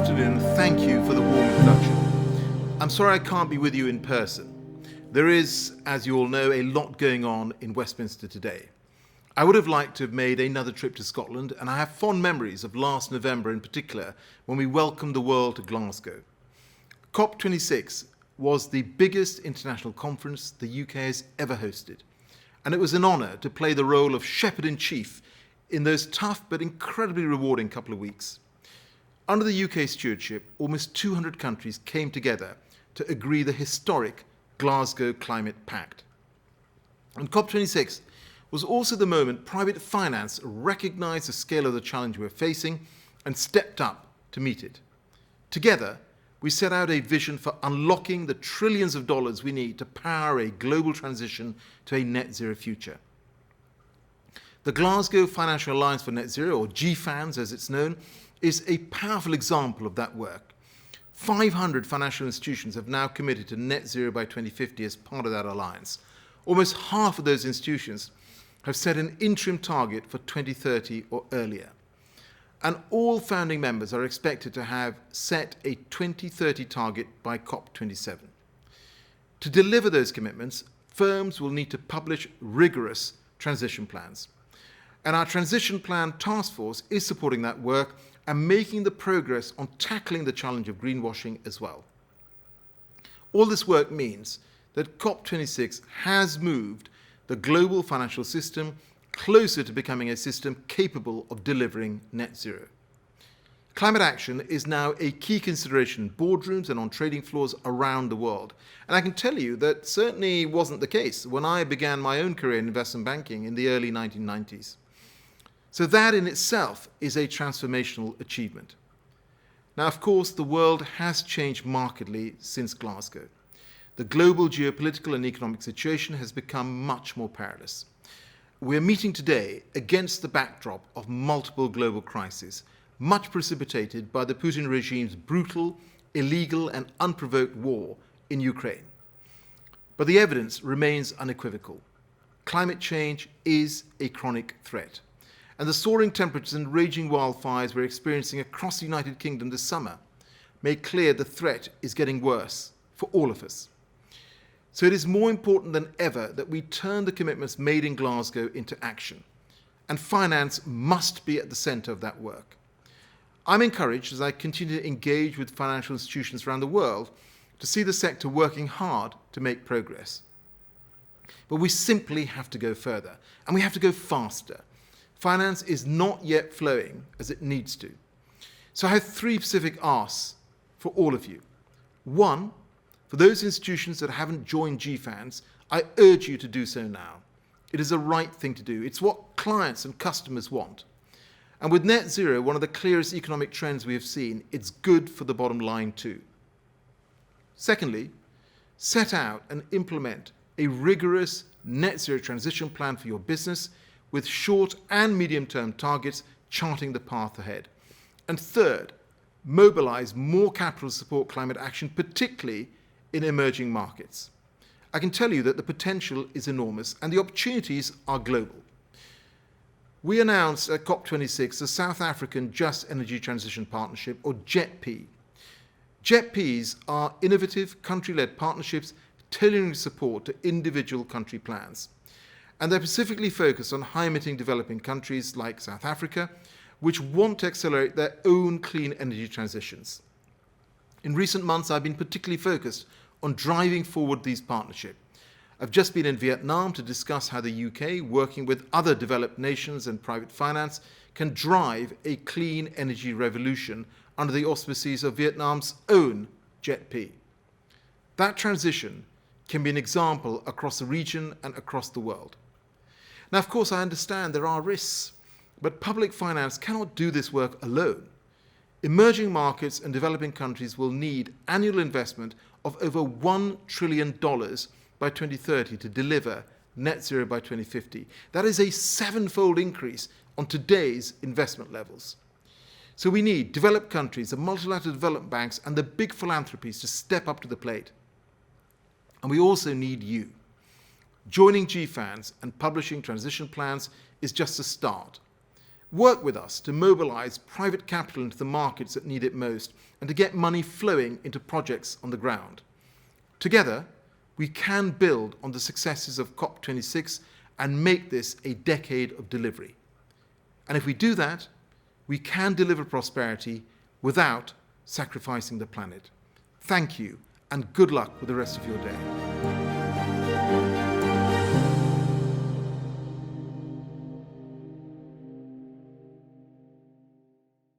afternoon. Thank you for the warm introduction. I'm sorry I can't be with you in person. There is, as you all know, a lot going on in Westminster today. I would have liked to have made another trip to Scotland, and I have fond memories of last November in particular when we welcomed the world to Glasgow. COP26 was the biggest international conference the UK has ever hosted, and it was an honour to play the role of shepherd-in-chief in those tough but incredibly rewarding couple of weeks. Under the UK stewardship, almost 200 countries came together to agree the historic Glasgow Climate Pact. And COP26 was also the moment private finance recognised the scale of the challenge we're facing and stepped up to meet it. Together, we set out a vision for unlocking the trillions of dollars we need to power a global transition to a net zero future. The Glasgow Financial Alliance for Net Zero, or GEFANS as it's known, is a powerful example of that work. 500 financial institutions have now committed to net zero by 2050 as part of that alliance. Almost half of those institutions have set an interim target for 2030 or earlier. And all founding members are expected to have set a 2030 target by COP27. To deliver those commitments, firms will need to publish rigorous transition plans. And our Transition Plan Task Force is supporting that work and making the progress on tackling the challenge of greenwashing as well. All this work means that COP26 has moved the global financial system closer to becoming a system capable of delivering net zero. Climate action is now a key consideration in boardrooms and on trading floors around the world. And I can tell you that certainly wasn't the case when I began my own career in investment banking in the early 1990s. So that in itself is a transformational achievement. Now, of course, the world has changed markedly since Glasgow. The global geopolitical and economic situation has become much more perilous. We're meeting today against the backdrop of multiple global crises, much precipitated by the Putin regime's brutal, illegal, and unprovoked war in Ukraine. But the evidence remains unequivocal. Climate change is a chronic threat. And the soaring temperatures and raging wildfires we're experiencing across the United Kingdom this summer make clear the threat is getting worse for all of us. So it is more important than ever that we turn the commitments made in Glasgow into action. And finance must be at the centre of that work. I'm encouraged as I continue to engage with financial institutions around the world to see the sector working hard to make progress. But we simply have to go further, and we have to go faster. Finance is not yet flowing as it needs to. So I have three specific asks for all of you. One, for those institutions that haven't joined GEFANS, I urge you to do so now. It is the right thing to do. It's what clients and customers want. And with net zero, one of the clearest economic trends we have seen, it's good for the bottom line too. Secondly, set out and implement a rigorous net zero transition plan for your business with short and medium-term targets charting the path ahead. And third, mobilize more capital to support climate action, particularly in emerging markets. I can tell you that the potential is enormous and the opportunities are global. We announced at COP26 the South African Just Energy Transition Partnership, or JETP. JETPs are innovative, country-led partnerships tailoring support to individual country plans. And they're specifically focused on high-emitting developing countries like South Africa, which want to accelerate their own clean energy transitions. In recent months, I've been particularly focused on driving forward these partnerships. I've just been in Vietnam to discuss how the UK, working with other developed nations and private finance, can drive a clean energy revolution under the auspices of Vietnam's own JETP. That transition can be an example across the region and across the world. Now, of course, I understand there are risks, but public finance cannot do this work alone. Emerging markets and developing countries will need annual investment of over $1 trillion by 2030 to deliver net zero by 2050. That is a seven-fold increase on today's investment levels. So we need developed countries, the multilateral development banks, and the big philanthropies to step up to the plate. And we also need you. Joining GEFANS and publishing transition plans is just a start. Work with us to mobilise private capital into the markets that need it most and to get money flowing into projects on the ground. Together, we can build on the successes of COP26 and make this a decade of delivery. And if we do that, we can deliver prosperity without sacrificing the planet. Thank you, and good luck with the rest of your day.